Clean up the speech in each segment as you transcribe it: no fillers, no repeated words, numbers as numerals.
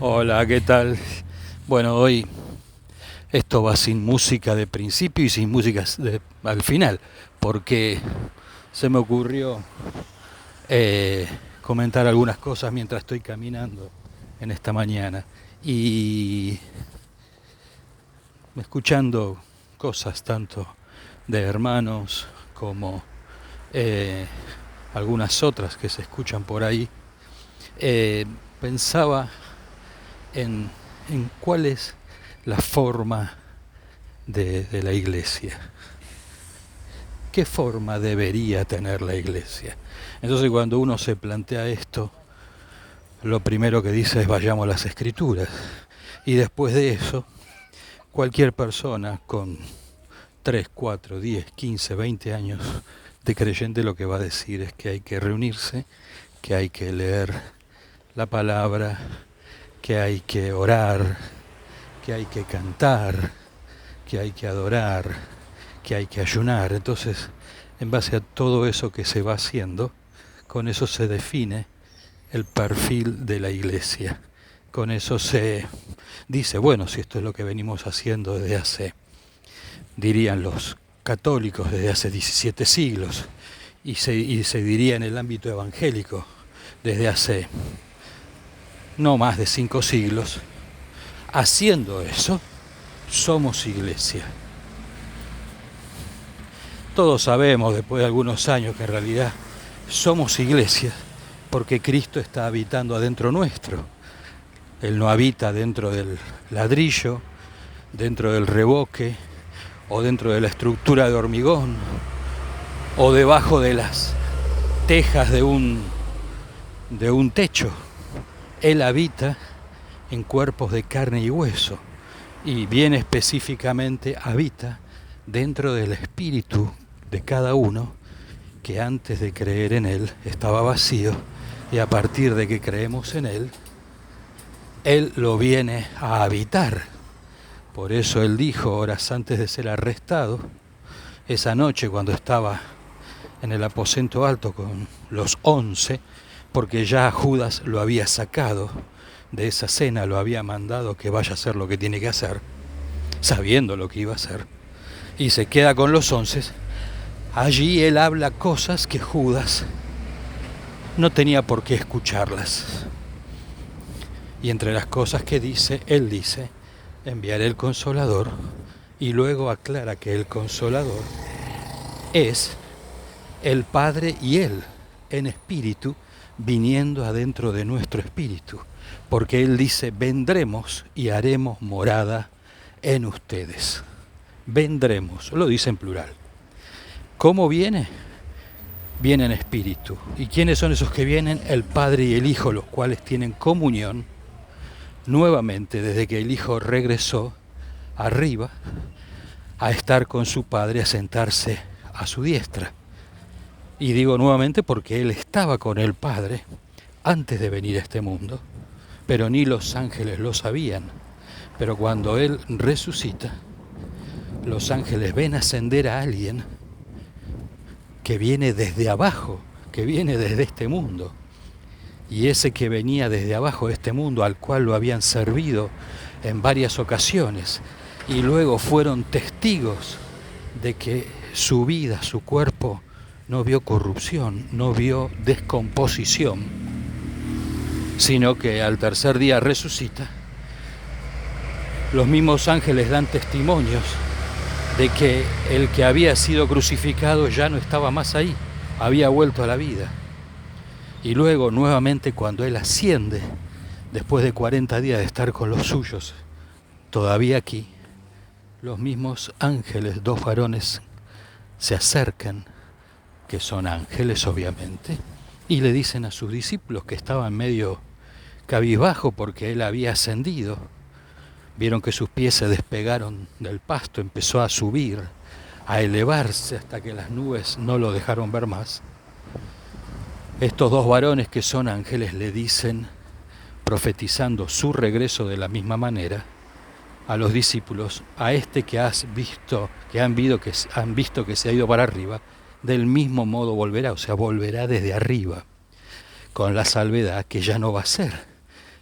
Hola, ¿qué tal? Bueno, hoy esto va sin música de principio y sin música al final, porque se me ocurrió eh, comentar algunas cosas mientras estoy caminando en esta mañana y escuchando cosas tanto de hermanos como eh, algunas otras que se escuchan por ahí. eh, Pensaba en, en cuál es la forma de la iglesia. ¿Qué forma debería tener la iglesia? Entonces cuando uno se plantea esto, lo primero que dice es vayamos a las escrituras. Y después de eso, cualquier persona con 3, 4, 10, 15, 20 años de creyente lo que va a decir es que hay que reunirse, que hay que leer la palabra, que hay que orar, que hay que cantar, que hay que adorar, que hay que ayunar. Entonces, en base a todo eso que se va haciendo, con eso se define el perfil de la iglesia. Con eso se dice, bueno, si esto es lo que venimos haciendo desde hace, dirían los católicos, desde hace 17 siglos, y se diría en el ámbito evangélico, desde hace no más de 5 siglos, haciendo eso, somos iglesia. Todos sabemos, después de algunos años, que en realidad somos iglesia porque Cristo está habitando adentro nuestro. Él no habita dentro del ladrillo, dentro del revoque, o dentro de la estructura de hormigón, o debajo de las tejas de un techo. Él habita en cuerpos de carne y hueso, y bien específicamente habita dentro del espíritu de cada uno, que antes de creer en Él estaba vacío, y a partir de que creemos en Él lo viene a habitar. Por eso Él dijo, horas antes de ser arrestado, esa noche cuando estaba en el aposento alto con los 11, porque ya Judas lo había sacado de esa cena, lo había mandado que vaya a hacer lo que tiene que hacer, sabiendo lo que iba a hacer, y se queda con los 11. Allí Él habla cosas que Judas no tenía por qué escucharlas. Y entre las cosas que dice, Él dice, enviaré el Consolador, y luego aclara que el Consolador es el Padre y Él en espíritu viniendo adentro de nuestro espíritu, porque Él dice, vendremos y haremos morada en ustedes. Vendremos, lo dice en plural. ¿Cómo viene? Viene en espíritu. ¿Y quiénes son esos que vienen? El Padre y el Hijo, los cuales tienen comunión nuevamente desde que el Hijo regresó arriba a estar con su Padre, a sentarse a su diestra. Y digo nuevamente porque Él estaba con el Padre antes de venir a este mundo, pero ni los ángeles lo sabían. Pero cuando Él resucita, los ángeles ven ascender a alguien que viene desde abajo, que viene desde este mundo. Y ese que venía desde abajo de este mundo, al cual lo habían servido en varias ocasiones, y luego fueron testigos de que su vida, su cuerpo, no vio corrupción, no vio descomposición, sino que al tercer día resucita. Los mismos ángeles dan testimonios de que el que había sido crucificado ya no estaba más ahí, había vuelto a la vida. Y luego nuevamente cuando Él asciende, después de 40 días de estar con los suyos, todavía aquí, los mismos ángeles, 2 varones, se acercan, que son ángeles obviamente, y le dicen a sus discípulos que estaban medio cabizbajo porque Él había ascendido. Vieron que sus pies se despegaron del pasto, empezó a subir, a elevarse hasta que las nubes no lo dejaron ver más. Estos 2 varones que son ángeles le dicen, profetizando su regreso de la misma manera, a los discípulos, a este que han visto que se ha ido para arriba, del mismo modo volverá, o sea, volverá desde arriba, con la salvedad que ya no va a ser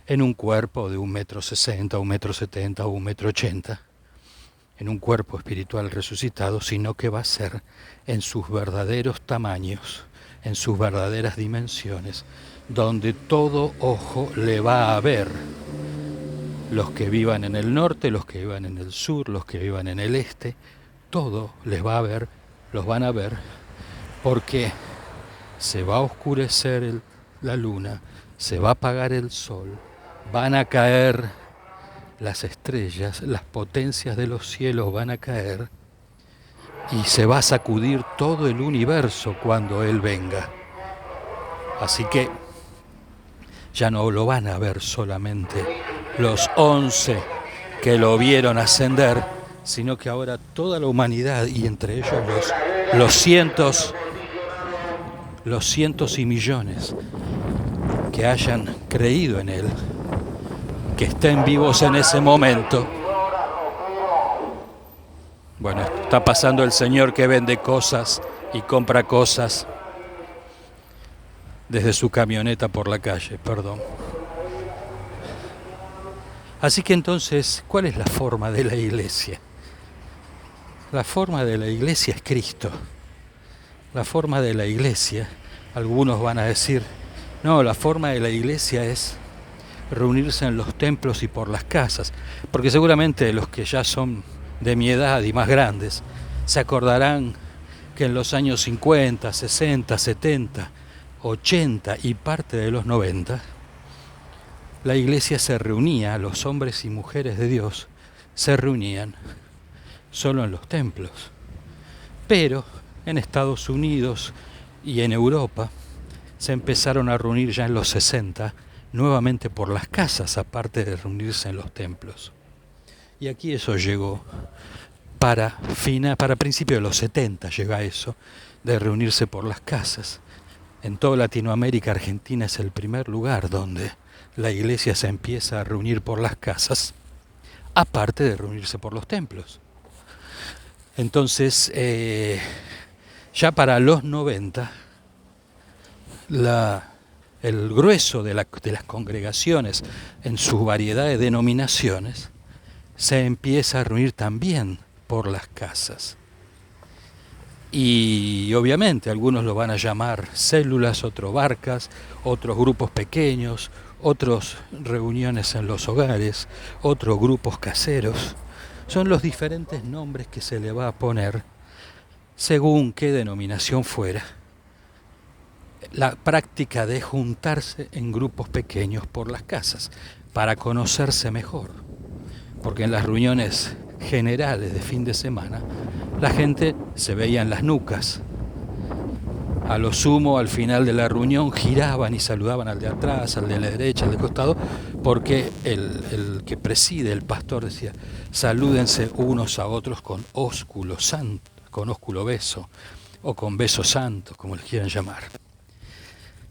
en un cuerpo de 1,60 m, 1,70 m o 1,80 m, en un cuerpo espiritual resucitado, sino que va a ser en sus verdaderos tamaños, en sus verdaderas dimensiones, donde todo ojo le va a ver. Los que vivan en el norte, los que vivan en el sur, los que vivan en el este, todo les va a ver, los van a ver, porque se va a oscurecer la luna, se va a apagar el sol, van a caer las estrellas, las potencias de los cielos van a caer y se va a sacudir todo el universo cuando Él venga. Así que ya no lo van a ver solamente los 11 que lo vieron ascender, sino que ahora toda la humanidad, y entre ellos los cientos y millones que hayan creído en Él, que estén vivos en ese momento. Bueno, está pasando el señor que vende cosas y compra cosas desde su camioneta por la calle, perdón. Así que entonces, ¿cuál es la forma de la iglesia? La forma de la iglesia es Cristo. La forma de la iglesia, algunos van a decir, no, la forma de la iglesia es reunirse en los templos y por las casas, porque seguramente los que ya son de mi edad y más grandes se acordarán que en los años 50, 60, 70, 80 y parte de los 90, la iglesia se reunía, los hombres y mujeres de Dios se reunían solo en los templos. Pero en Estados Unidos y en Europa se empezaron a reunir ya en los 60 nuevamente por las casas, aparte de reunirse en los templos. Y aquí eso llegó para principios de los 70 llega eso, de reunirse por las casas. En toda Latinoamérica, Argentina es el primer lugar donde la iglesia se empieza a reunir por las casas, aparte de reunirse por los templos. Entonces, ya para los 90, el grueso de las congregaciones en su variedad de denominaciones se empieza a reunir también por las casas. Y obviamente algunos lo van a llamar células, otros barcas, otros grupos pequeños, otros reuniones en los hogares, otros grupos caseros. Son los diferentes nombres que se le va a poner según qué denominación fuera. La práctica de juntarse en grupos pequeños por las casas para conocerse mejor. Porque en las reuniones generales de fin de semana la gente se veía en las nucas. A lo sumo, al final de la reunión giraban y saludaban al de atrás, al de la derecha, al de costado, porque el que preside, el pastor, decía, salúdense unos a otros con ósculo santo, con ósculo beso, o con beso santo, como les quieran llamar.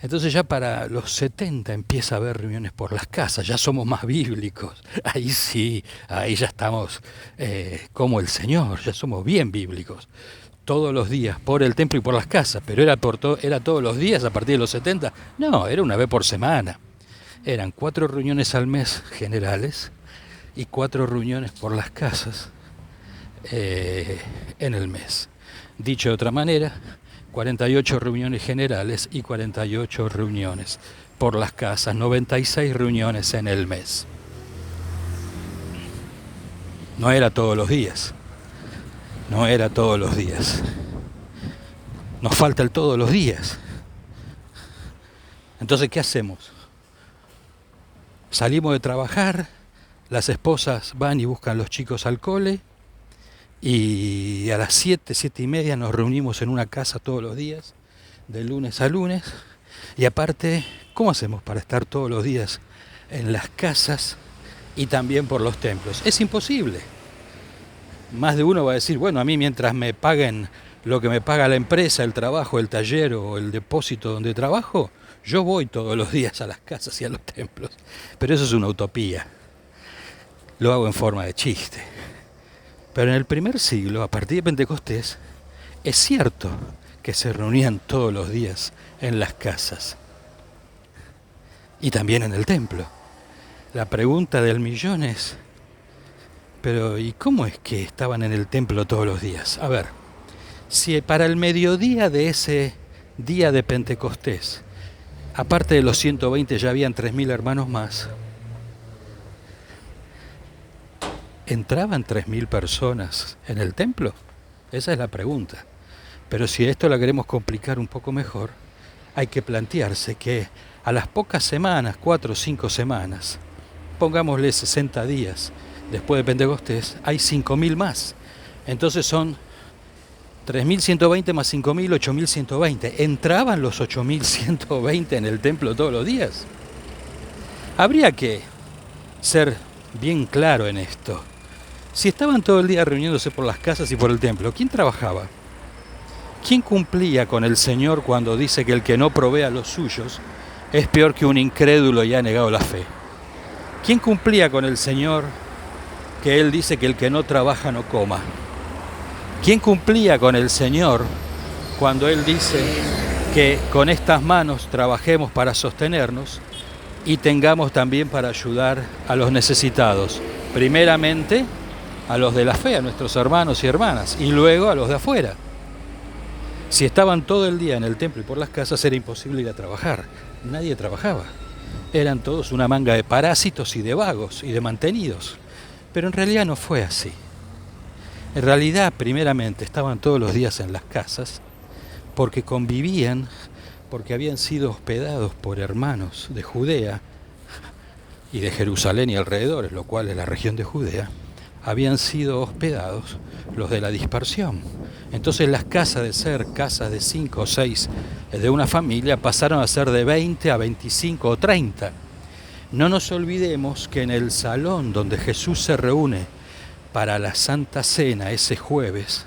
Entonces ya para los 70 empieza a haber reuniones por las casas, ya somos más bíblicos, ahí sí, ahí ya estamos como el Señor, ya somos bien bíblicos. Todos los días por el templo y por las casas, pero era todos los días a partir de los 70, no, era una vez por semana. Eran 4 reuniones al mes generales y 4 reuniones por las casas en el mes. Dicho de otra manera, 48 reuniones generales y 48 reuniones por las casas, 96 reuniones en el mes. No era todos los días. No era todos los días. Nos falta el todos los días. Entonces, ¿qué hacemos? Salimos de trabajar, las esposas van y buscan los chicos al cole, y a las 7, 7 y media nos reunimos en una casa todos los días, de lunes a lunes, y aparte, ¿cómo hacemos para estar todos los días en las casas y también por los templos? Es imposible. Más de uno va a decir, bueno, a mí mientras me paguen lo que me paga la empresa, el trabajo, el taller o el depósito donde trabajo, yo voy todos los días a las casas y a los templos. Pero eso es una utopía. Lo hago en forma de chiste. Pero en el primer siglo, a partir de Pentecostés, es cierto que se reunían todos los días en las casas y también en el templo. La pregunta del millón es, pero ¿y cómo es que estaban en el templo todos los días? A ver, si para el mediodía de ese día de Pentecostés, aparte de los 120 ya habían 3.000 hermanos más, ¿entraban 3.000 personas en el templo? Esa es la pregunta. Pero si esto la queremos complicar un poco mejor, hay que plantearse que a las pocas semanas, 4 o 5 semanas, pongámosle 60 días después de Pentecostés, hay 5.000 más. Entonces son 3.120 más 5.000, 8.120. ¿Entraban los 8.120 en el templo todos los días? Habría que ser bien claro en esto. Si estaban todo el día reuniéndose por las casas y por el templo, ¿quién trabajaba? ¿Quién cumplía con el Señor cuando dice que el que no provee a los suyos es peor que un incrédulo y ha negado la fe? ¿Quién cumplía con el Señor que Él dice que el que no trabaja no coma? ¿Quién cumplía con el Señor cuando Él dice que con estas manos trabajemos para sostenernos y tengamos también para ayudar a los necesitados? Primeramente a los de la fe, a nuestros hermanos y hermanas, y luego a los de afuera. Si estaban todo el día en el templo y por las casas era imposible ir a trabajar. Nadie trabajaba. Eran todos una manga de parásitos y de vagos y de mantenidos. Pero en realidad no fue así. En realidad, primeramente, estaban todos los días en las casas porque convivían, porque habían sido hospedados por hermanos de Judea y de Jerusalén y alrededores, lo cual es la región de Judea. Habían sido hospedados los de la dispersión. Entonces las casas de ser casas de 5 o 6 de una familia pasaron a ser de 20 a 25 o 30. No nos olvidemos que en el salón donde Jesús se reúne para la Santa Cena ese jueves,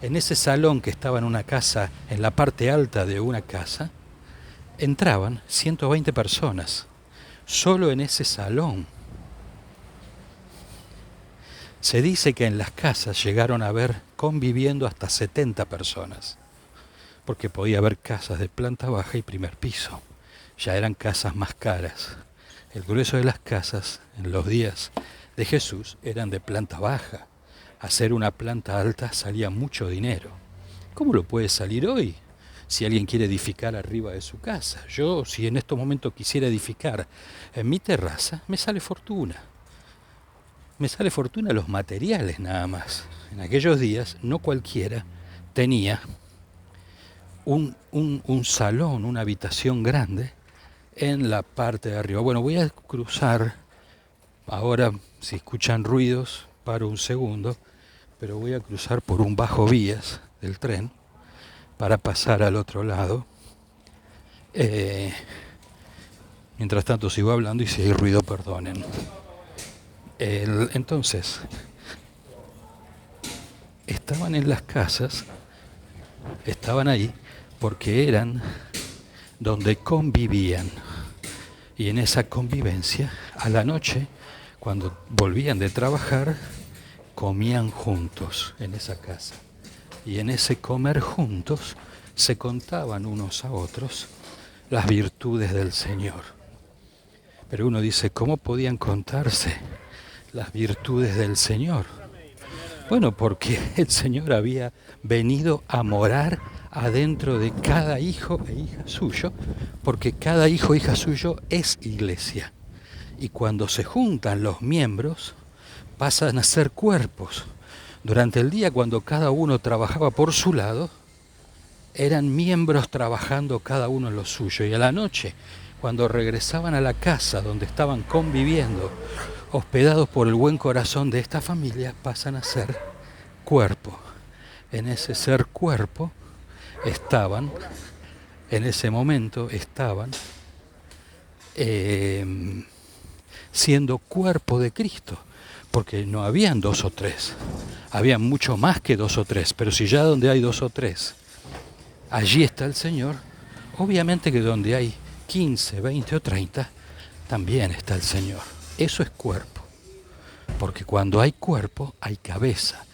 en ese salón que estaba en una casa, en la parte alta de una casa, entraban 120 personas, solo en ese salón. Se dice que en las casas llegaron a ver conviviendo hasta 70 personas, porque podía haber casas de planta baja y primer piso. Ya eran casas más caras. El grueso de las casas en los días de Jesús eran de planta baja. Hacer una planta alta salía mucho dinero. ¿Cómo lo puede salir hoy? Si alguien quiere edificar arriba de su casa. Yo, si en estos momentos quisiera edificar en mi terraza, me sale fortuna. Me sale fortuna los materiales nada más. En aquellos días no cualquiera tenía un salón, una habitación grande en la parte de arriba. Bueno, voy a cruzar, ahora si escuchan ruidos, paro un segundo, pero voy a cruzar por un bajo vías del tren para pasar al otro lado. Mientras tanto sigo hablando y si hay ruido, perdonen. Entonces, estaban en las casas, estaban ahí porque eran donde convivían. Y en esa convivencia, a la noche, cuando volvían de trabajar, comían juntos en esa casa. Y en ese comer juntos se contaban unos a otros las virtudes del Señor. Pero uno dice, ¿cómo podían contarse las virtudes del Señor? Bueno, porque el Señor había venido a morar adentro de cada hijo e hija suyo, porque cada hijo e hija suyo es iglesia. Y cuando se juntan los miembros, pasan a ser cuerpos. Durante el día, cuando cada uno trabajaba por su lado, eran miembros trabajando cada uno en lo suyo. Y a la noche, cuando regresaban a la casa donde estaban conviviendo, hospedados por el buen corazón de esta familia, pasan a ser cuerpo. En ese ser cuerpo estaban, en ese momento estaban siendo cuerpo de Cristo, porque no habían 2 o 3, había mucho más que 2 o 3, pero si ya donde hay 2 o 3, allí está el Señor, obviamente que donde hay 15, 20 o 30, también está el Señor. Eso es cuerpo, porque cuando hay cuerpo hay cabeza,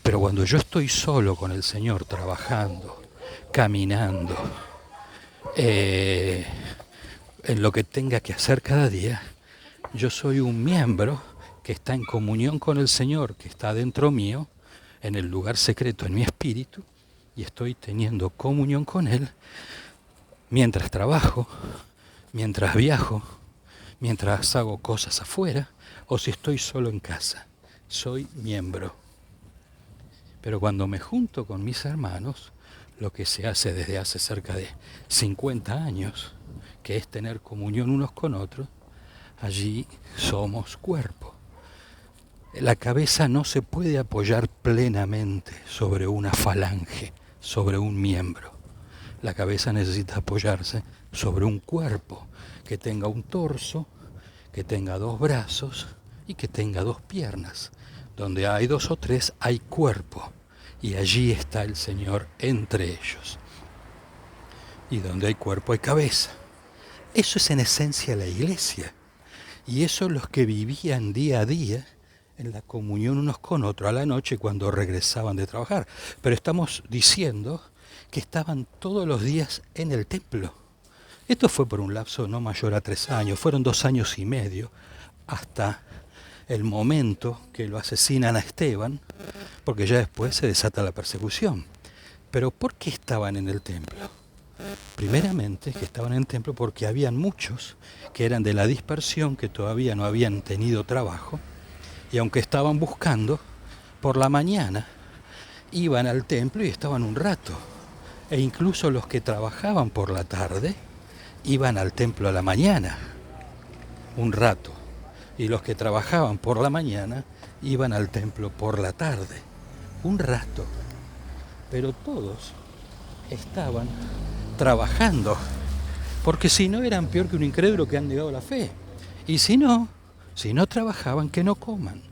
pero cuando yo estoy solo con el Señor trabajando, caminando, en lo que tenga que hacer cada día, Yo soy un miembro que está en comunión con el Señor, que está dentro mío, en el lugar secreto en mi espíritu, y estoy teniendo comunión con Él mientras trabajo, mientras viajo, mientras hago cosas afuera, o si estoy solo en casa. Soy miembro. Pero cuando me junto con mis hermanos, lo que se hace desde hace cerca de 50 años, que es tener comunión unos con otros, allí somos cuerpo. La cabeza no se puede apoyar plenamente sobre una falange, sobre un miembro. La cabeza necesita apoyarse sobre un cuerpo que tenga un torso, que tenga 2 brazos y que tenga 2 piernas. Donde hay 2 o 3 hay cuerpo, y allí está el Señor entre ellos. Y donde hay cuerpo hay cabeza. Eso es en esencia la iglesia. Y eso los que vivían día a día en la comunión unos con otros a la noche cuando regresaban de trabajar. Pero estamos diciendo que estaban todos los días en el templo. Esto fue por un lapso no mayor a 3 años, fueron 2 años y medio, hasta el momento que lo asesinan a Esteban, porque ya después se desata la persecución. Pero ¿por qué estaban en el templo? Primeramente que estaban en el templo porque habían muchos que eran de la dispersión, que todavía no habían tenido trabajo, y aunque estaban buscando, por la mañana iban al templo y estaban un rato. E incluso los que trabajaban por la tarde iban al templo a la mañana, un rato. Y los que trabajaban por la mañana iban al templo por la tarde, un rato. Pero todos estaban trabajando, porque si no eran peor que un incrédulo que han negado la fe. Y si no trabajaban, que no coman.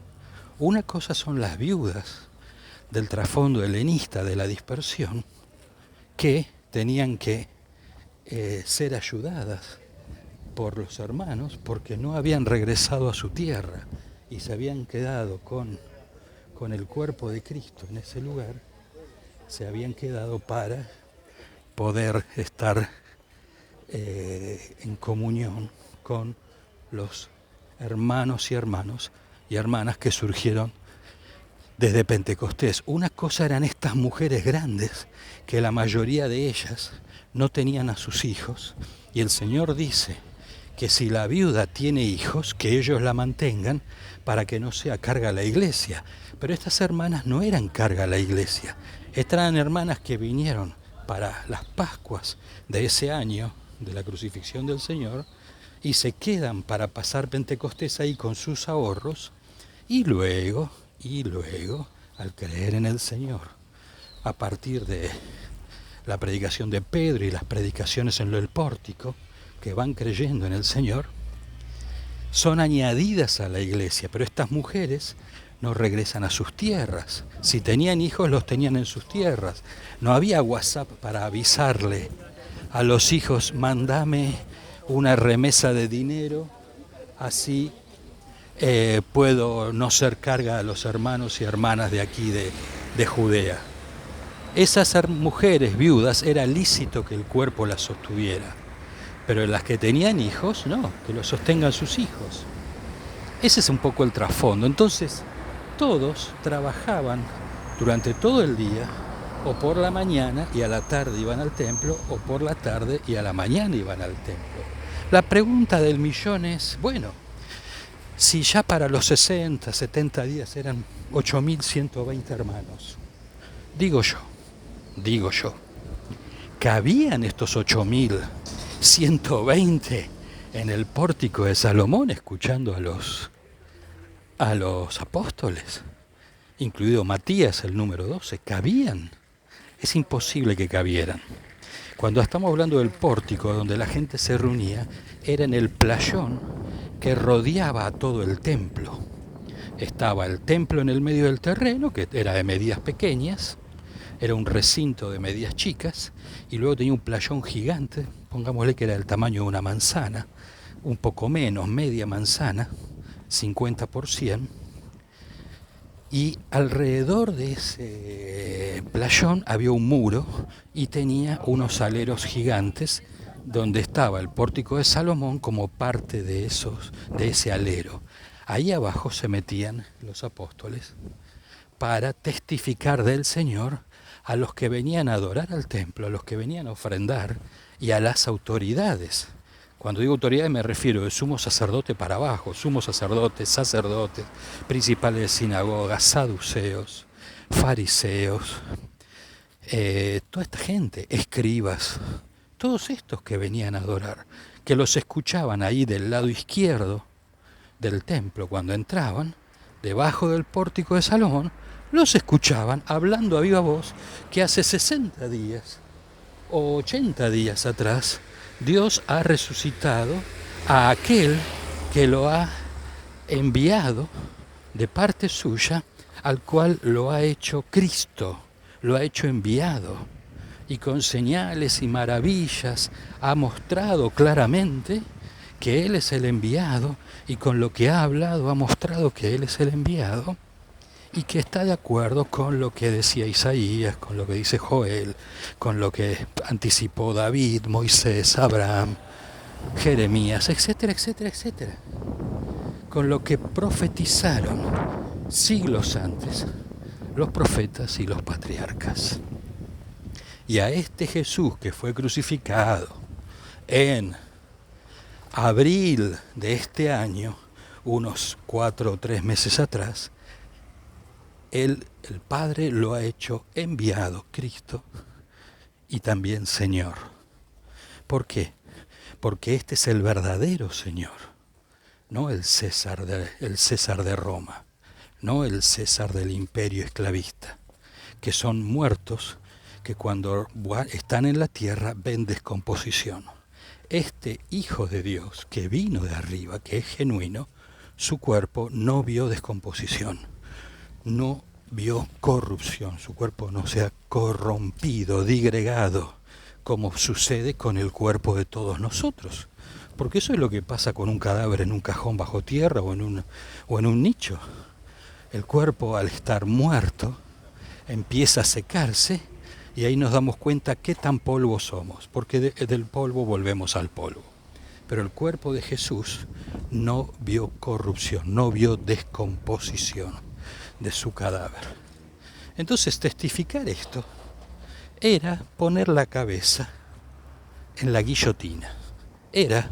Una cosa son las viudas del trasfondo helenista de la dispersión, que tenían que ser ayudadas por los hermanos porque no habían regresado a su tierra y se habían quedado con el cuerpo de Cristo en ese lugar, se habían quedado para poder estar en comunión con los hermanos y hermanas que surgieron desde Pentecostés. Una cosa eran estas mujeres grandes, que la mayoría de ellas no tenían a sus hijos, y el Señor dice que si la viuda tiene hijos, que ellos la mantengan para que no sea carga a la iglesia. Pero estas hermanas no eran carga a la iglesia, estas eran hermanas que vinieron para las Pascuas de ese año, de la crucifixión del Señor, y se quedan para pasar Pentecostés ahí con sus ahorros, y luego, al creer en el Señor, a partir de la predicación de Pedro y las predicaciones en el pórtico, que van creyendo en el Señor, son añadidas a la iglesia. Pero estas mujeres no regresan a sus tierras. Si tenían hijos, los tenían en sus tierras. No había WhatsApp para avisarle a los hijos: mándame una remesa de dinero, así puedo no ser carga a los hermanos y hermanas de aquí de Judea. Esas mujeres viudas era lícito que el cuerpo las sostuviera, pero las que tenían hijos, no, que los sostengan sus hijos. Ese es un poco el trasfondo. Entonces, todos trabajaban durante todo el día, o por la mañana y a la tarde iban al templo, o por la tarde y a la mañana iban al templo. La pregunta del millón es, bueno, si ya para los 60, 70 días eran 8.120 hermanos, digo yo, ¿cabían estos 8.120 en el pórtico de Salomón escuchando a los apóstoles, incluido Matías, el número 12? ¿Cabían? Es imposible que cabieran. Cuando estamos hablando del pórtico donde la gente se reunía, era en el playón que rodeaba a todo el templo. Estaba el templo en el medio del terreno, que era de medidas pequeñas, era un recinto de medidas chicas, y luego tenía un playón gigante, pongámosle que era del tamaño de una manzana, un poco menos, media manzana, 50 por 100, y alrededor de ese playón había un muro y tenía unos aleros gigantes donde estaba el pórtico de Salomón como parte de ese alero. Ahí abajo se metían los apóstoles para testificar del Señor a los que venían a adorar al templo, a los que venían a ofrendar y a las autoridades. Cuando digo autoridades me refiero de sumo sacerdote para abajo, sumos sacerdotes, principales de sinagogas, saduceos, fariseos, toda esta gente, escribas, todos estos que venían a adorar, que los escuchaban ahí del lado izquierdo del templo cuando entraban, debajo del pórtico de Salomón, los escuchaban hablando a viva voz que hace 60 días o 80 días atrás Dios ha resucitado a aquel que lo ha enviado de parte suya, al cual lo ha hecho Cristo, lo ha hecho enviado, y con señales y maravillas ha mostrado claramente que Él es el enviado, y con lo que ha hablado ha mostrado que Él es el enviado, y que está de acuerdo con lo que decía Isaías, con lo que dice Joel, con lo que anticipó David, Moisés, Abraham, Jeremías, etcétera, etcétera, etcétera. Con lo que profetizaron siglos antes los profetas y los patriarcas. Y a este Jesús que fue crucificado en abril de este año, unos 4 o 3 meses atrás, el Padre lo ha hecho enviado, Cristo, y también Señor. ¿Por qué? Porque este es el verdadero Señor, no el César de Roma, no el César del imperio esclavista, que son muertos que cuando están en la tierra ven descomposición. Este Hijo de Dios que vino de arriba, que es genuino, su cuerpo no vio descomposición, no vio corrupción, su cuerpo no se ha corrompido, digregado, como sucede con el cuerpo de todos nosotros. Porque eso es lo que pasa con un cadáver en un cajón bajo tierra o en un nicho. El cuerpo, al estar muerto, empieza a secarse y ahí nos damos cuenta qué tan polvo somos, porque del polvo volvemos al polvo. Pero el cuerpo de Jesús no vio corrupción, no vio descomposición de su cadáver. Entonces testificar esto era poner la cabeza en la guillotina, era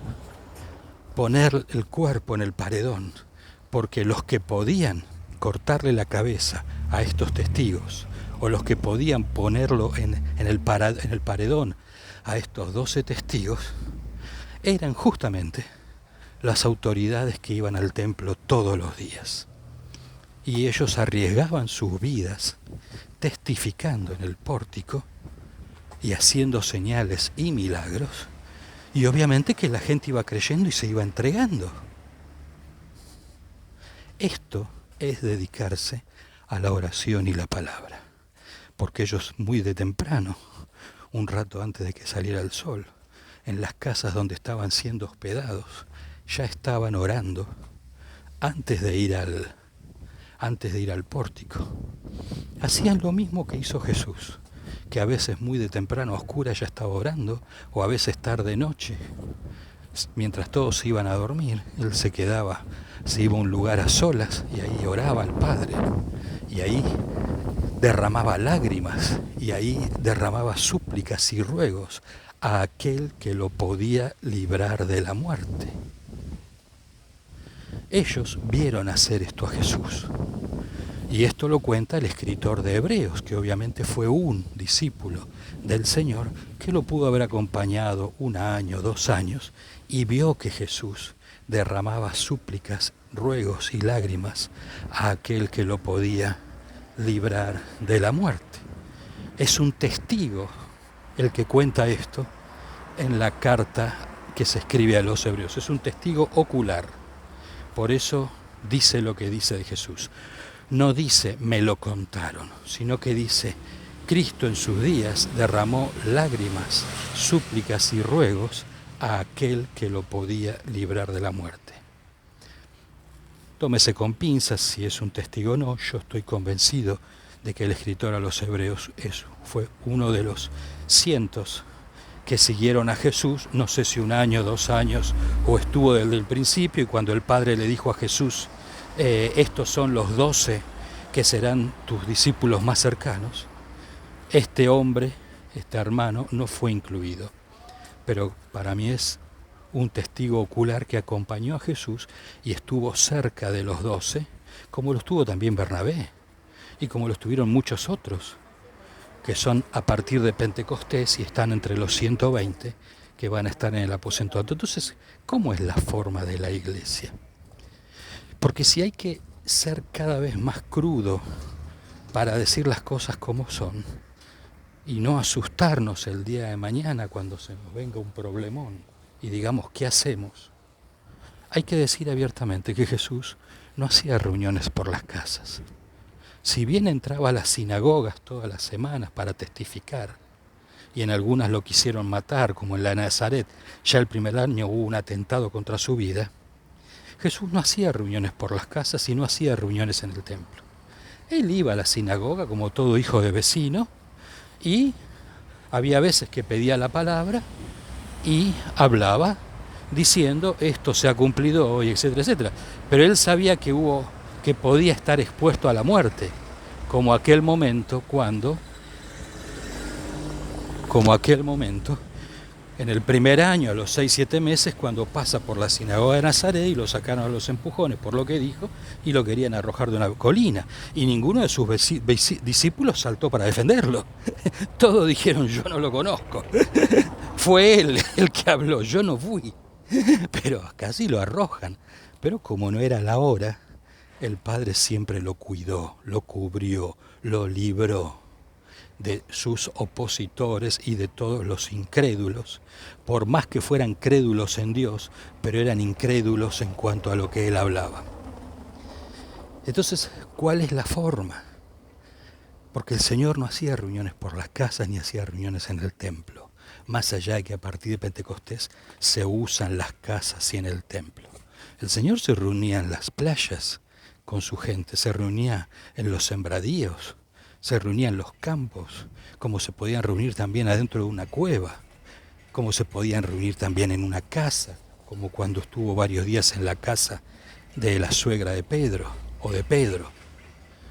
poner el cuerpo en el paredón, porque los que podían cortarle la cabeza a estos testigos, o los que podían ponerlo en el paredón a estos 12 testigos, eran justamente las autoridades que iban al templo todos los días. Y ellos arriesgaban sus vidas testificando en el pórtico y haciendo señales y milagros, y obviamente que la gente iba creyendo y se iba entregando. Esto es dedicarse a la oración y la palabra, porque ellos muy de temprano, un rato antes de que saliera el sol, en las casas donde estaban siendo hospedados, ya estaban orando antes de ir al pórtico. Hacían lo mismo que hizo Jesús, que a veces muy de temprano a oscuras ya estaba orando, o a veces tarde noche. Mientras todos se iban a dormir, él se iba a un lugar a solas y ahí oraba al Padre, y ahí derramaba lágrimas, y ahí derramaba súplicas y ruegos a aquel que lo podía librar de la muerte. Ellos vieron hacer esto a Jesús. Y esto lo cuenta el escritor de Hebreos, que obviamente fue un discípulo del Señor, que lo pudo haber acompañado 1 año, 2 años, y vio que Jesús derramaba súplicas, ruegos y lágrimas a aquel que lo podía librar de la muerte. Es un testigo el que cuenta esto en la carta que se escribe a los Hebreos. Es un testigo ocular. Por eso dice lo que dice de Jesús. No dice me lo contaron, sino que dice Cristo en sus días derramó lágrimas, súplicas y ruegos a aquel que lo podía librar de la muerte. Tómese con pinzas si es un testigo o no. Yo estoy convencido de que el escritor a los Hebreos fue uno de los cientos que siguieron a Jesús, no sé si 1 año, 2 años, o estuvo desde el principio, y cuando el Padre le dijo a Jesús, estos son los 12 que serán tus discípulos más cercanos, este hombre, este hermano, no fue incluido. Pero para mí es un testigo ocular que acompañó a Jesús y estuvo cerca de los 12, como lo estuvo también Bernabé, y como lo estuvieron muchos otros, que son a partir de Pentecostés y están entre los 120 que van a estar en el aposento alto. Entonces, ¿cómo es la forma de la iglesia? Porque si hay que ser cada vez más crudo para decir las cosas como son y no asustarnos el día de mañana cuando se nos venga un problemón y digamos, ¿qué hacemos? Hay que decir abiertamente que Jesús no hacía reuniones por las casas. Si bien entraba a las sinagogas todas las semanas para testificar, y en algunas lo quisieron matar, como en la de Nazaret, ya el primer año hubo un atentado contra su vida, Jesús no hacía reuniones por las casas y no hacía reuniones en el templo. Él iba a la sinagoga como todo hijo de vecino y había veces que pedía la palabra y hablaba diciendo esto se ha cumplido hoy, etcétera, etcétera. Pero él sabía que podía estar expuesto a la muerte, como aquel momento en el primer año, a los 6-7 meses, cuando pasa por la sinagoga de Nazaret y lo sacaron a los empujones por lo que dijo y lo querían arrojar de una colina. Y ninguno de sus discípulos saltó para defenderlo. Todos dijeron, yo no lo conozco. Fue él el que habló, yo no fui. Pero casi lo arrojan. Pero como no era la hora, el Padre siempre lo cuidó, lo cubrió, lo libró de sus opositores y de todos los incrédulos, por más que fueran crédulos en Dios, pero eran incrédulos en cuanto a lo que él hablaba. Entonces, ¿cuál es la forma? Porque el Señor no hacía reuniones por las casas ni hacía reuniones en el templo, más allá de que a partir de Pentecostés se usan las casas y en el templo. El Señor se reunía en las playas con su gente, se reunía en los sembradíos, se reunían en los campos, como se podían reunir también adentro de una cueva, como se podían reunir también en una casa, como cuando estuvo varios días en la casa de la suegra de Pedro, o de Pedro,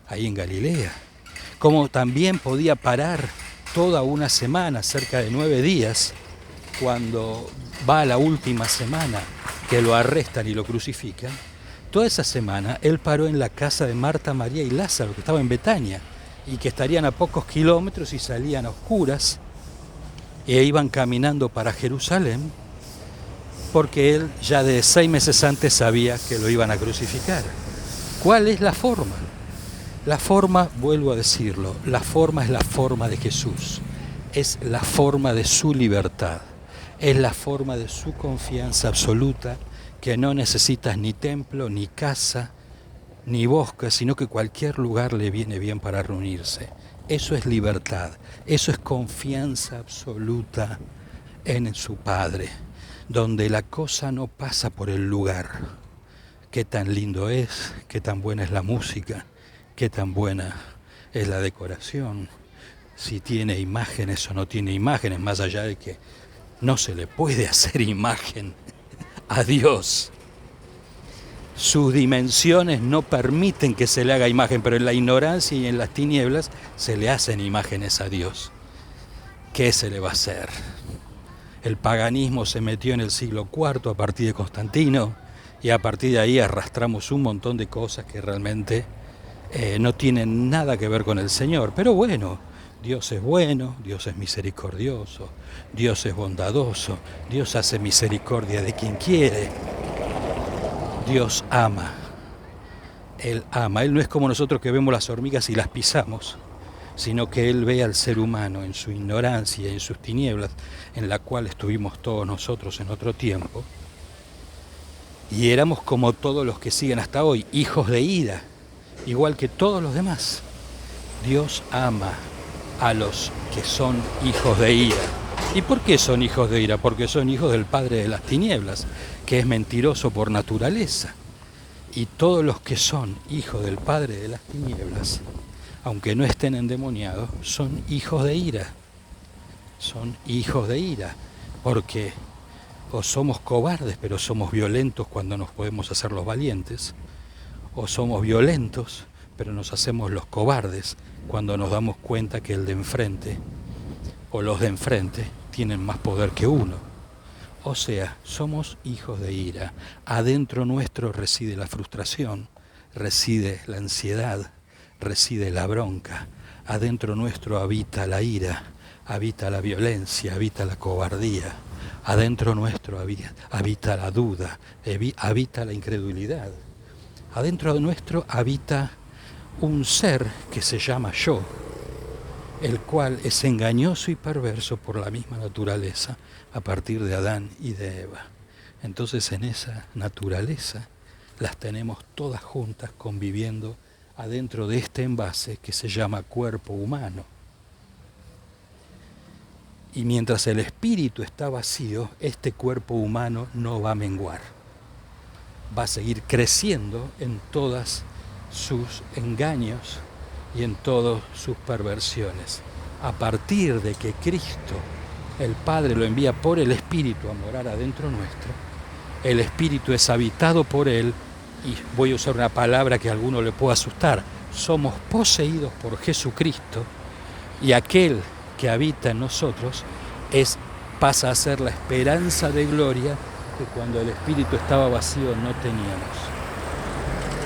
ahí en Galilea, como también podía parar toda una semana, cerca de 9 días, cuando va a la última semana que lo arrestan y lo crucifican. Toda esa semana él paró en la casa de Marta, María y Lázaro, que estaba en Betania, y que estarían a pocos kilómetros y salían a oscuras e iban caminando para Jerusalén, porque él ya de 6 meses antes sabía que lo iban a crucificar. ¿Cuál es la forma? La forma, vuelvo a decirlo, la forma es la forma de Jesús, es la forma de su libertad, es la forma de su confianza absoluta, que no necesitas ni templo, ni casa, ni bosque, sino que cualquier lugar le viene bien para reunirse. Eso es libertad, eso es confianza absoluta en su Padre, donde la cosa no pasa por el lugar. Qué tan lindo es, qué tan buena es la música, qué tan buena es la decoración, si tiene imágenes o no tiene imágenes, más allá de que no se le puede hacer imagen a Dios. Sus dimensiones no permiten que se le haga imagen, pero en la ignorancia y en las tinieblas se le hacen imágenes a Dios. ¿Qué se le va a hacer? El paganismo se metió en el siglo IV a partir de Constantino y a partir de ahí arrastramos un montón de cosas que realmente no tienen nada que ver con el Señor. Pero bueno, Dios es bueno, Dios es misericordioso, Dios es bondadoso, Dios hace misericordia de quien quiere. Dios ama, Él ama. Él no es como nosotros que vemos las hormigas y las pisamos, sino que Él ve al ser humano en su ignorancia y en sus tinieblas, en la cual estuvimos todos nosotros en otro tiempo, y éramos como todos los que siguen hasta hoy, hijos de ira, igual que todos los demás. Dios ama a los que son hijos de ira. ¿Y por qué son hijos de ira? Porque son hijos del padre de las tinieblas, que es mentiroso por naturaleza. Y todos los que son hijos del padre de las tinieblas, aunque no estén endemoniados, son hijos de ira. Son hijos de ira. porque o somos cobardes pero somos violentos cuando nos podemos hacer los valientes, o somos violentos pero nos hacemos los cobardes cuando nos damos cuenta que el de enfrente o los de enfrente tienen más poder que uno. O sea, somos hijos de ira. Adentro nuestro reside la frustración, reside la ansiedad, reside la bronca. Adentro nuestro habita la ira, habita la violencia, habita la cobardía. Adentro nuestro habita la duda, habita la incredulidad. Adentro nuestro habita un ser que se llama yo, el cual es engañoso y perverso por la misma naturaleza a partir de Adán y de Eva. Entonces en esa naturaleza las tenemos todas juntas conviviendo adentro de este envase que se llama cuerpo humano. Y mientras el espíritu está vacío, este cuerpo humano no va a menguar. Va a seguir creciendo en todas sus engaños y en todas sus perversiones. A partir de que Cristo, el Padre, lo envía por el Espíritu a morar adentro nuestro, el Espíritu es habitado por Él, y voy a usar una palabra que a alguno le pueda asustar, somos poseídos por Jesucristo, y aquel que habita en nosotros pasa a ser la esperanza de gloria que cuando el Espíritu estaba vacío no teníamos.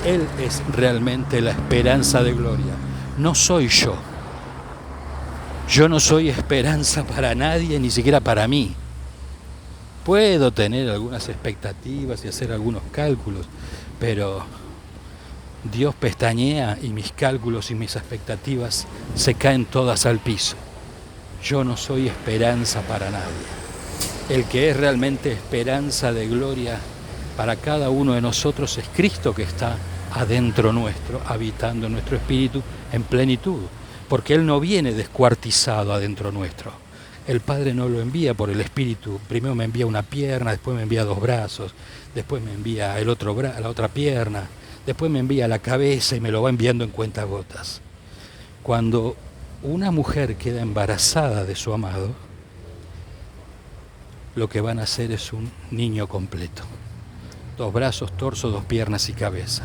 Él es realmente la esperanza de gloria, no soy yo. Yo no soy esperanza para nadie, ni siquiera para mí. Puedo tener algunas expectativas y hacer algunos cálculos, pero Dios pestañea y mis cálculos y mis expectativas se caen todas al piso. Yo no soy esperanza para nadie. El que es realmente esperanza de gloria para cada uno de nosotros es Cristo, que está adentro nuestro, habitando en nuestro espíritu en plenitud, porque Él no viene descuartizado adentro nuestro. El Padre no lo envía por el Espíritu. Primero me envía una pierna, después me envía 2 brazos, después me envía la otra pierna, después me envía la cabeza y me lo va enviando en cuentagotas. Cuando una mujer queda embarazada de su amado, lo que van a hacer es un niño completo. 2 brazos, torso, 2 piernas y cabeza.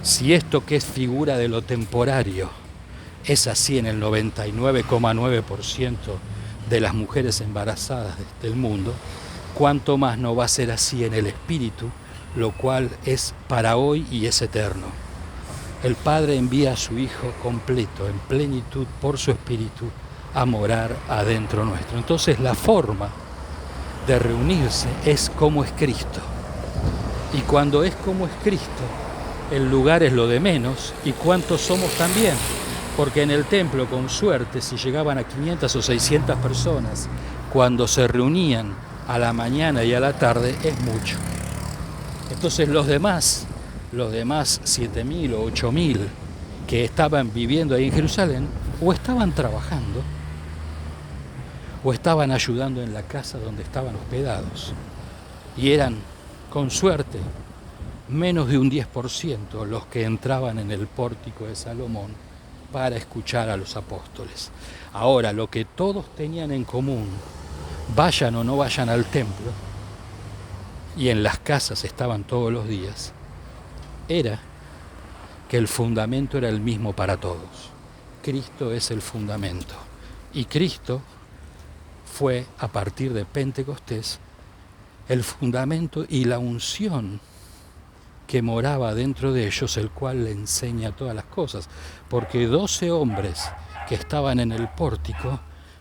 Si esto, que es figura de lo temporario, es así en el 99,9% de las mujeres embarazadas del mundo, cuánto más no va a ser así en el espíritu, lo cual es para hoy y es eterno. El Padre envía a su Hijo completo, en plenitud, por su espíritu, a morar adentro nuestro. Entonces la forma de reunirse es como es Cristo. Y cuando es como es Cristo, el lugar es lo de menos, y cuántos somos también. Porque en el templo, con suerte, si llegaban a 500 o 600 personas, cuando se reunían a la mañana y a la tarde, es mucho. Entonces los demás 7.000 o 8.000 que estaban viviendo ahí en Jerusalén, o estaban trabajando, o estaban ayudando en la casa donde estaban hospedados. Y eran, con suerte, menos de un 10% los que entraban en el pórtico de Salomón para escuchar a los apóstoles. Ahora, lo que todos tenían en común, vayan o no vayan al templo, y en las casas estaban todos los días, era que el fundamento era el mismo para todos. Cristo es el fundamento. Y Cristo fue, a partir de Pentecostés, el fundamento y la unción que moraba dentro de ellos, el cual le enseña todas las cosas. Porque 12 hombres que estaban en el pórtico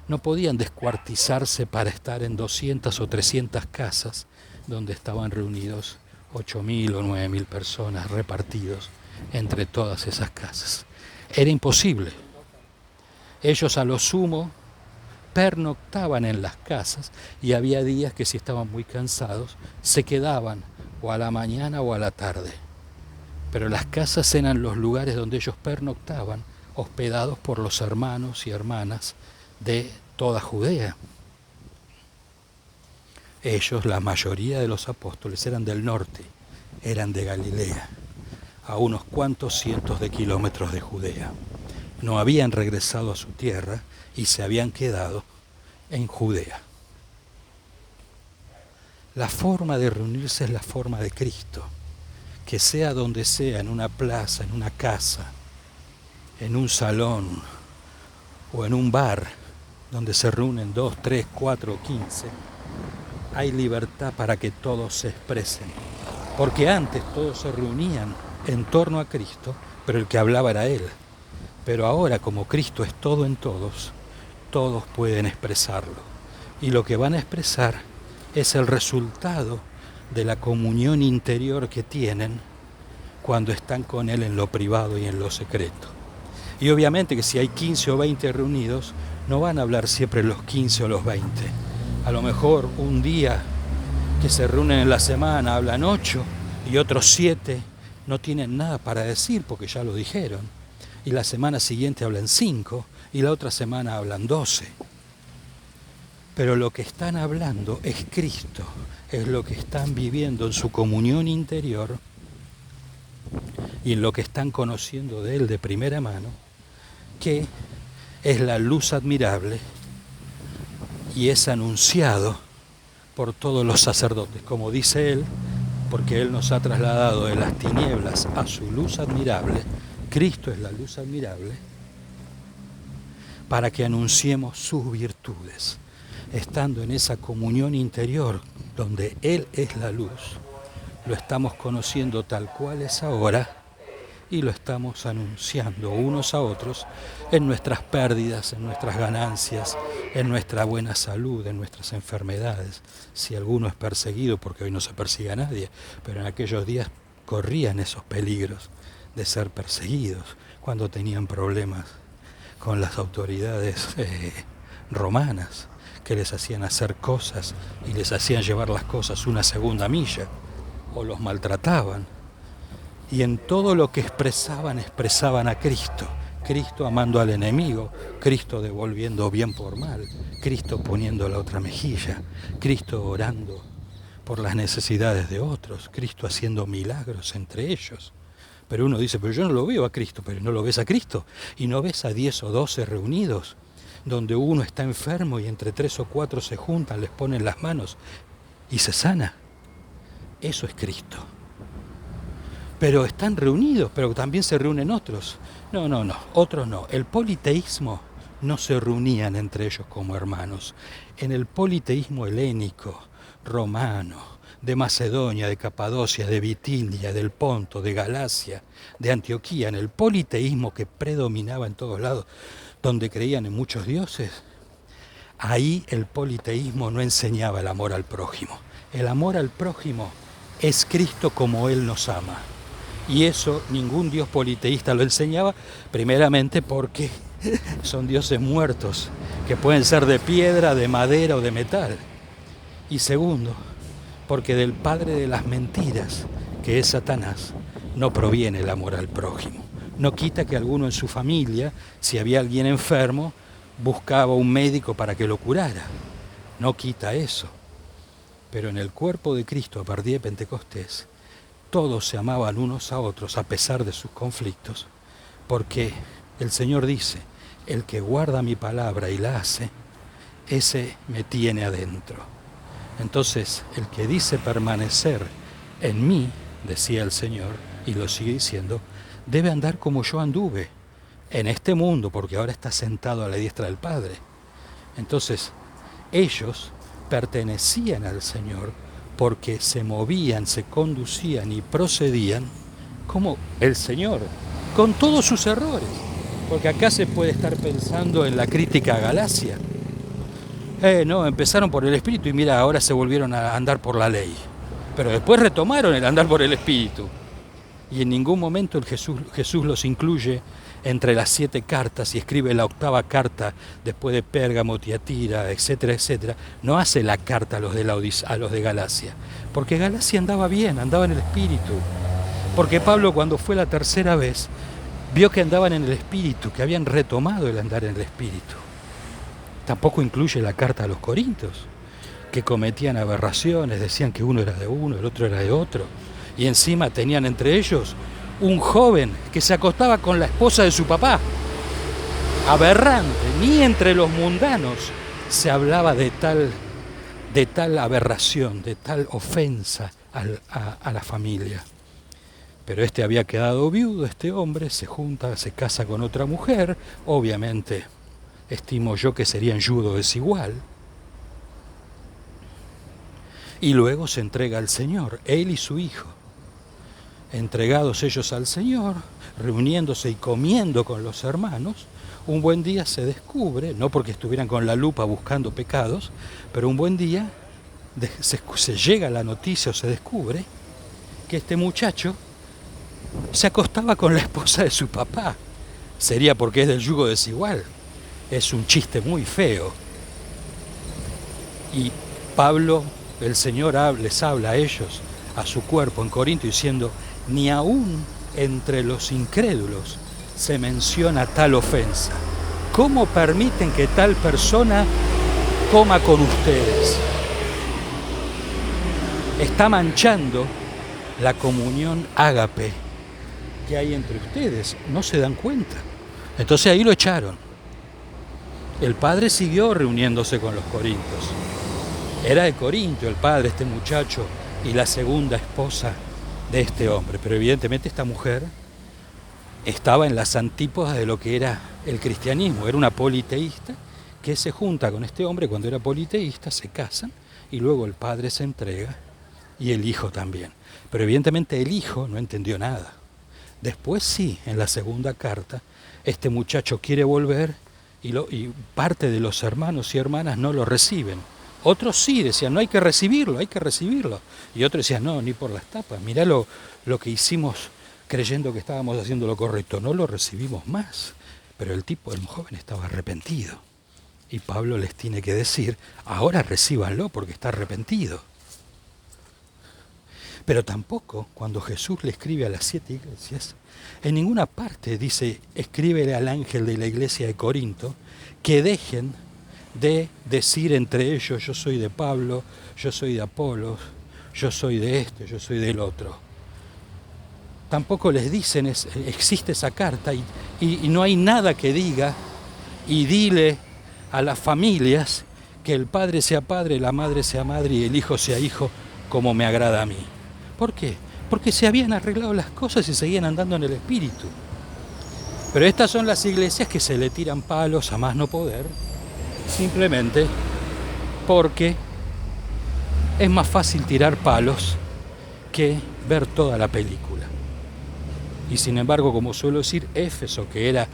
no podían descuartizarse para estar en 200 o 300 casas donde estaban reunidos 8.000 o 9.000 personas repartidos entre todas esas casas. Era imposible. Ellos a lo sumo pernoctaban en las casas, y había días que, si estaban muy cansados, se quedaban o a la mañana o a la tarde. Pero las casas eran los lugares donde ellos pernoctaban, hospedados por los hermanos y hermanas de toda Judea. Ellos, la mayoría de los apóstoles, eran del norte, eran de Galilea, a unos cuantos cientos de kilómetros de Judea. No habían regresado a su tierra y se habían quedado en Judea. La forma de reunirse es la forma de Cristo. Que sea donde sea, en una plaza, en una casa, en un salón o en un bar, donde se reúnen 2, 3, 4 o 15, hay libertad para que todos se expresen. Porque antes todos se reunían en torno a Cristo, pero el que hablaba era Él. Pero ahora, como Cristo es todo en todos, todos pueden expresarlo. Y lo que van a expresar es el resultado de la comunión interior que tienen cuando están con Él en lo privado y en lo secreto. Y obviamente que si hay 15 o 20 reunidos, no van a hablar siempre los 15 o los 20. A lo mejor un día que se reúnen en la semana hablan 8 y otros 7 no tienen nada para decir porque ya lo dijeron. Y la semana siguiente hablan 5 y la otra semana hablan 12. Pero lo que están hablando es Cristo, es lo que están viviendo en su comunión interior y en lo que están conociendo de Él de primera mano, que es la luz admirable y es anunciado por todos los sacerdotes, como dice Él, porque Él nos ha trasladado de las tinieblas a su luz admirable. Cristo es la luz admirable, para que anunciemos sus virtudes, estando en esa comunión interior donde Él es la luz. Lo estamos conociendo tal cual es ahora y lo estamos anunciando unos a otros en nuestras pérdidas, en nuestras ganancias, en nuestra buena salud, en nuestras enfermedades. Si alguno es perseguido, porque hoy no se persigue a nadie, pero en aquellos días corrían esos peligros de ser perseguidos cuando tenían problemas con las autoridades romanas, que les hacían hacer cosas y les hacían llevar las cosas una segunda milla, o los maltrataban. Y en todo lo que expresaban a Cristo. Cristo amando al enemigo, Cristo devolviendo bien por mal, Cristo poniendo la otra mejilla, Cristo orando por las necesidades de otros, Cristo haciendo milagros entre ellos. Pero uno dice, pero yo no lo veo a Cristo. Pero no lo ves a Cristo. Y no ves a 10 o 12 reunidos, donde uno está enfermo y entre 3 o 4 se juntan, les ponen las manos y se sana. Eso es Cristo. Pero están reunidos, pero también se reúnen otros. No, otros no. El politeísmo no se reunían entre ellos como hermanos. En el politeísmo helénico, romano, de Macedonia, de Capadocia, de Bitinia, del Ponto, de Galacia, de Antioquía, en el politeísmo que predominaba en todos lados, donde creían en muchos dioses, ahí el politeísmo no enseñaba el amor al prójimo. El amor al prójimo es Cristo como Él nos ama. Y eso ningún dios politeísta lo enseñaba, primeramente porque son dioses muertos, que pueden ser de piedra, de madera o de metal. Y segundo, porque del padre de las mentiras, que es Satanás, no proviene el amor al prójimo. No quita que alguno en su familia, si había alguien enfermo, buscaba un médico para que lo curara. No quita eso. Pero en el cuerpo de Cristo, a partir de Pentecostés, todos se amaban unos a otros a pesar de sus conflictos, porque el Señor dice, el que guarda mi palabra y la hace, ese me tiene adentro. Entonces, el que dice permanecer en mí, decía el Señor, y lo sigue diciendo, debe andar como yo anduve, en este mundo, porque ahora está sentado a la diestra del Padre. Entonces, ellos pertenecían al Señor porque se movían, se conducían y procedían como el Señor, con todos sus errores. Porque acá se puede estar pensando en la crítica a Galacia. No, empezaron por el Espíritu y mira, ahora se volvieron a andar por la ley. Pero después retomaron el andar por el Espíritu. Y en ningún momento Jesús los incluye entre las 7 cartas y escribe la 8ª carta después de Pérgamo, Tiatira, etcétera, etcétera. No hace la carta a los de Galacia, porque Galacia andaba bien, andaba en el Espíritu. Porque Pablo, cuando fue la 3ª vez, vio que andaban en el Espíritu, que habían retomado el andar en el Espíritu. Tampoco incluye la carta a los Corintios, que cometían aberraciones, decían que uno era de uno, el otro era de otro. Y encima tenían entre ellos un joven que se acostaba con la esposa de su papá. Aberrante, ni entre los mundanos se hablaba de tal de tal aberración, de tal ofensa a la familia. Pero este había quedado viudo, este hombre, se junta, se casa con otra mujer, obviamente estimo yo que serían yudo desigual, y luego se entrega al Señor, él y su hijo. Entregados ellos al Señor, reuniéndose y comiendo con los hermanos, un buen día se descubre, no porque estuvieran con la lupa buscando pecados, pero un buen día se llega a la noticia o se descubre que este muchacho se acostaba con la esposa de su papá. Sería porque es del yugo desigual. Es un chiste muy feo. Y Pablo, el Señor les habla a ellos, a su cuerpo en Corinto, diciendo, ni aún entre los incrédulos se menciona tal ofensa. ¿Cómo permiten que tal persona coma con ustedes? Está manchando la comunión ágape que hay entre ustedes. No se dan cuenta. Entonces ahí lo echaron. El padre siguió reuniéndose con los corintios. Era de Corinto el padre, este muchacho, y la segunda esposa de este hombre. Pero evidentemente esta mujer estaba en las antípodas de lo que era el cristianismo. Era una politeísta que se junta con este hombre cuando era politeísta, se casan y luego el padre se entrega y el hijo también. Pero evidentemente el hijo no entendió nada. Después sí, en la segunda carta, este muchacho quiere volver y parte de los hermanos y hermanas no lo reciben. Otros sí, decían, no hay que recibirlo, hay que recibirlo. Y otros decían, no, ni por las tapas, mirá lo que hicimos creyendo que estábamos haciendo lo correcto, no lo recibimos más. Pero el joven estaba arrepentido. Y Pablo les tiene que decir, ahora recíbanlo porque está arrepentido. Pero tampoco, cuando Jesús le escribe a las 7 iglesias, en ninguna parte dice, escríbele al ángel de la iglesia de Corinto, que dejen de decir entre ellos, yo soy de Pablo, yo soy de Apolos, yo soy de este, yo soy del otro. Tampoco les dicen, existe esa carta y no hay nada que diga, y dile a las familias que el padre sea padre, la madre sea madre y el hijo sea hijo, como me agrada a mí. ¿Por qué? Porque se habían arreglado las cosas y seguían andando en el espíritu. Pero estas son las iglesias que se le tiran palos a más no poder, simplemente porque es más fácil tirar palos que ver toda la película. Y sin embargo, como suelo decir, Éfeso, que era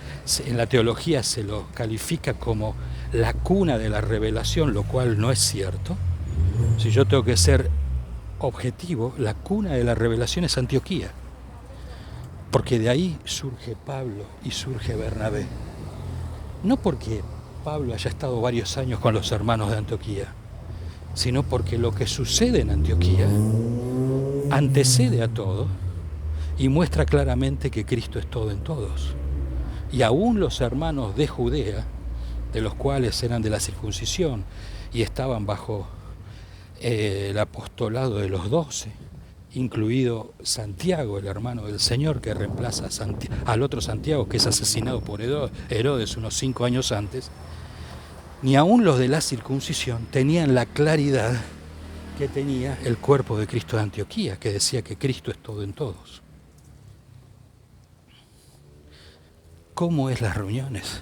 en la teología se lo califica como la cuna de la revelación, lo cual no es cierto. Si yo tengo que ser objetivo, la cuna de la revelación es Antioquía, porque de ahí surge Pablo y surge Bernabé. No porque Pablo haya estado varios años con los hermanos de Antioquía, sino porque lo que sucede en Antioquía antecede a todo y muestra claramente que Cristo es todo en todos. Y aún los hermanos de Judea, de los cuales eran de la circuncisión y estaban bajo el apostolado de los 12, incluido Santiago, el hermano del Señor, que reemplaza al otro Santiago, que es asesinado por Herodes unos 5 años antes, ni aún los de la circuncisión tenían la claridad que tenía el cuerpo de Cristo de Antioquía, que decía que Cristo es todo en todos. ¿Cómo es las reuniones?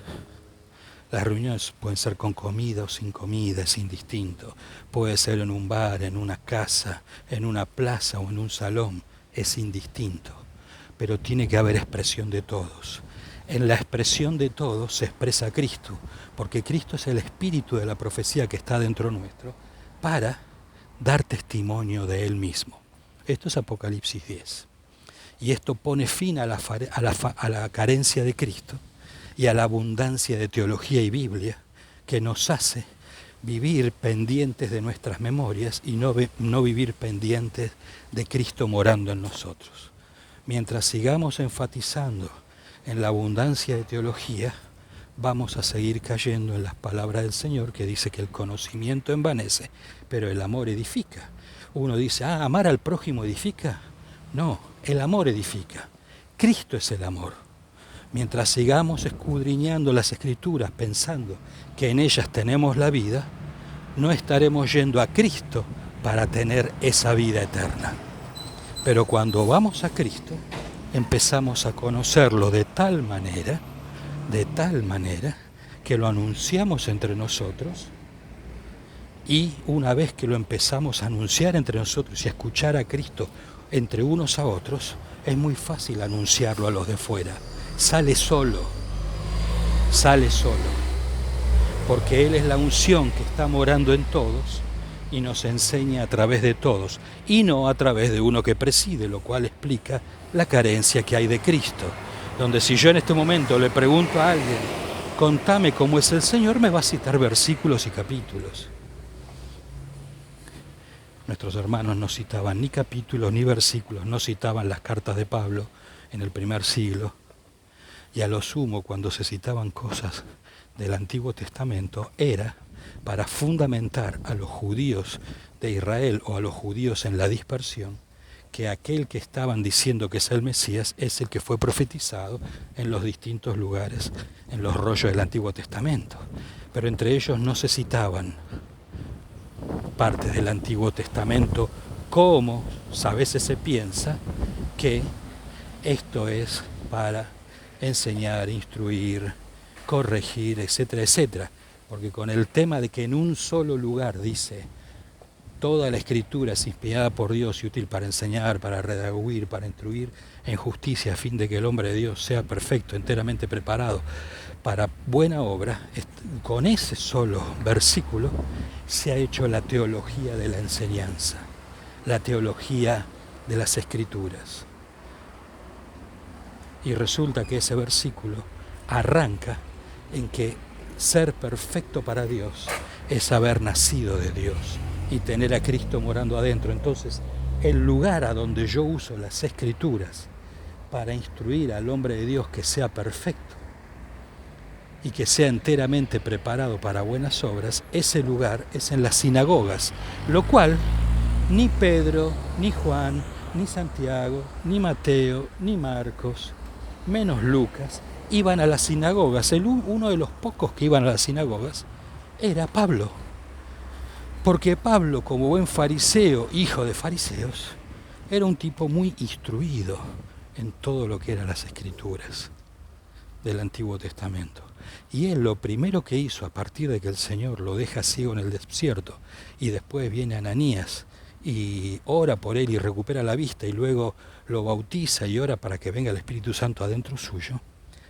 Las reuniones pueden ser con comida o sin comida, es indistinto. Puede ser en un bar, en una casa, en una plaza o en un salón, es indistinto. Pero tiene que haber expresión de todos. En la expresión de todos se expresa Cristo, porque Cristo es el espíritu de la profecía que está dentro nuestro, para dar testimonio de Él mismo. Esto es Apocalipsis 10. Y esto pone fin a la carencia de Cristo y a la abundancia de teología y Biblia que nos hace vivir pendientes de nuestras memorias y no vivir pendientes de Cristo morando en nosotros. Mientras sigamos enfatizando en la abundancia de teología, vamos a seguir cayendo en las palabras del Señor que dice que el conocimiento envanece, pero el amor edifica. Uno dice, ¿amar al prójimo edifica? No, el amor edifica. Cristo es el amor. Mientras sigamos escudriñando las Escrituras pensando que en ellas tenemos la vida, no estaremos yendo a Cristo para tener esa vida eterna. Pero cuando vamos a Cristo, empezamos a conocerlo de tal manera, que lo anunciamos entre nosotros, y una vez que lo empezamos a anunciar entre nosotros y a escuchar a Cristo entre unos a otros, es muy fácil anunciarlo a los de fuera. Sale solo, porque Él es la unción que está morando en todos y nos enseña a través de todos, y no a través de uno que preside, lo cual explica la carencia que hay de Cristo, donde si yo en este momento le pregunto a alguien, contame cómo es el Señor, me va a citar versículos y capítulos. Nuestros hermanos no citaban ni capítulos ni versículos, no citaban las cartas de Pablo en el primer siglo, y a lo sumo cuando se citaban cosas del Antiguo Testamento era para fundamentar a los judíos de Israel o a los judíos en la dispersión que aquel que estaban diciendo que es el Mesías es el que fue profetizado en los distintos lugares, en los rollos del Antiguo Testamento. Pero entre ellos no se citaban partes del Antiguo Testamento, como a veces se piensa que esto es para enseñar, instruir, corregir, etcétera, etcétera. Porque con el tema de que en un solo lugar dice toda la Escritura es inspirada por Dios y útil para enseñar, para redarguir, para instruir en justicia, a fin de que el hombre de Dios sea perfecto, enteramente preparado para buena obra, con ese solo versículo se ha hecho la teología de la enseñanza, la teología de las Escrituras. Y resulta que ese versículo arranca en que ser perfecto para Dios es haber nacido de Dios y tener a Cristo morando adentro. Entonces, el lugar a donde yo uso las Escrituras para instruir al hombre de Dios que sea perfecto y que sea enteramente preparado para buenas obras, ese lugar es en las sinagogas, lo cual ni Pedro, ni Juan, ni Santiago, ni Mateo, ni Marcos, menos Lucas, iban a las sinagogas. Uno de los pocos que iban a las sinagogas era Pablo, porque Pablo, como buen fariseo, hijo de fariseos, era un tipo muy instruido en todo lo que eran las Escrituras del Antiguo Testamento. Y él lo primero que hizo a partir de que el Señor lo deja ciego en el desierto y después viene Ananías y ora por él y recupera la vista y luego lo bautiza y ora para que venga el Espíritu Santo adentro suyo,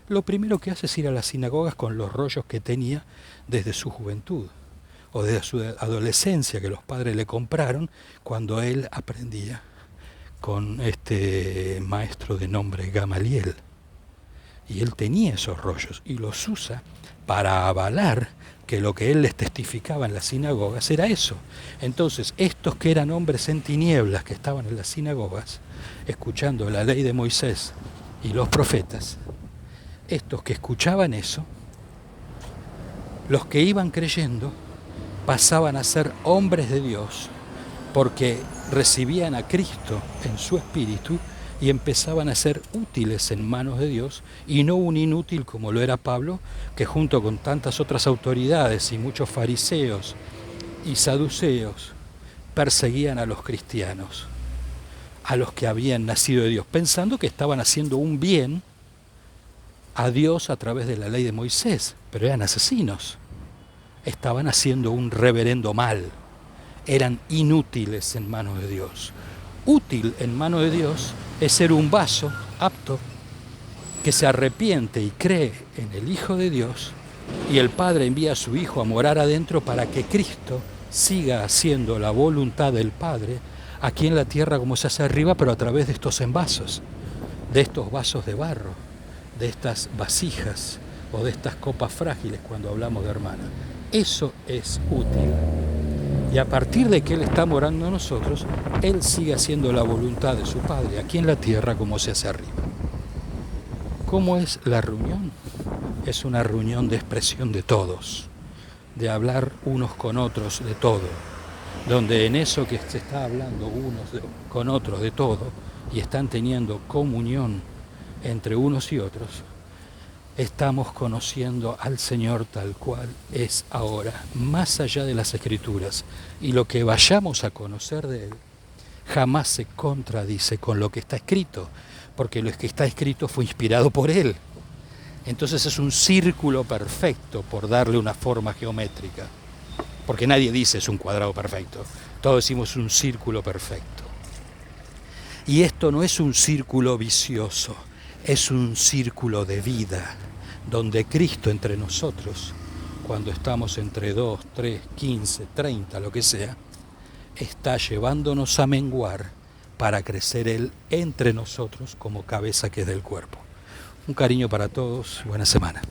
lo primero que hace es ir a las sinagogas con los rollos que tenía desde su juventud o desde su adolescencia que los padres le compraron cuando él aprendía con este maestro de nombre Gamaliel. Y él tenía esos rollos y los usa para avalar que lo que él les testificaba en las sinagogas era eso. Entonces, estos que eran hombres en tinieblas que estaban en las sinagogas, escuchando la ley de Moisés y los profetas, estos que escuchaban eso, los que iban creyendo, pasaban a ser hombres de Dios, porque recibían a Cristo en su espíritu y empezaban a ser útiles en manos de Dios, y no un inútil como lo era Pablo, que junto con tantas otras autoridades y muchos fariseos y saduceos perseguían a los cristianos, a los que habían nacido de Dios, pensando que estaban haciendo un bien a Dios a través de la ley de Moisés, pero eran asesinos, estaban haciendo un reverendo mal, eran inútiles en manos de Dios. Útil en manos de Dios es ser un vaso apto que se arrepiente y cree en el Hijo de Dios, y el Padre envía a su Hijo a morar adentro para que Cristo siga haciendo la voluntad del Padre aquí en la tierra como se hace arriba, pero a través de estos envases, de estos vasos de barro, de estas vasijas o de estas copas frágiles cuando hablamos de hermana. Eso es útil. Y a partir de que Él está morando en nosotros, Él sigue haciendo la voluntad de su Padre aquí en la tierra como se hace arriba. ¿Cómo es la reunión? Es una reunión de expresión de todos, de hablar unos con otros de todo, donde en eso que se está hablando unos con otros de todo y están teniendo comunión entre unos y otros, estamos conociendo al Señor tal cual es ahora, más allá de las Escrituras. Y lo que vayamos a conocer de Él jamás se contradice con lo que está escrito, porque lo que está escrito fue inspirado por Él. Entonces es un círculo perfecto, por darle una forma geométrica. Porque nadie dice es un cuadrado perfecto, todos decimos un círculo perfecto. Y esto no es un círculo vicioso, es un círculo de vida, donde Cristo entre nosotros, cuando estamos entre 2, 3, 15, 30, lo que sea, está llevándonos a menguar para crecer Él entre nosotros como cabeza que es del cuerpo. Un cariño para todos, buena semana.